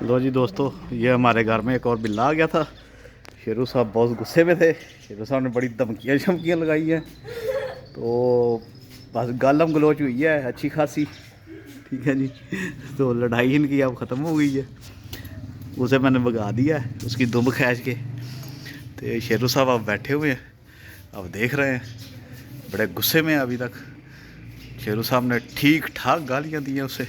लो जी दोस्तों, ये हमारे घर में एक और बिल्ला आ गया था। शेरू साहब बहुत गुस्से में थे। शेरू साहब ने बड़ी धमकियाँ शमकियाँ लगाई हैं, तो बस गालम गलोच हुई है अच्छी खासी। ठीक है जी। तो लड़ाई इनकी अब ख़त्म हो गई है। उसे मैंने भगा दिया है उसकी दुम खींच के। तो शेरू साहब अब बैठे हुए हैं, अब देख रहे हैं, बड़े गुस्से में हैं अभी तक। शेरू साहब ने ठीक ठाक गालियाँ दी हैं उसे।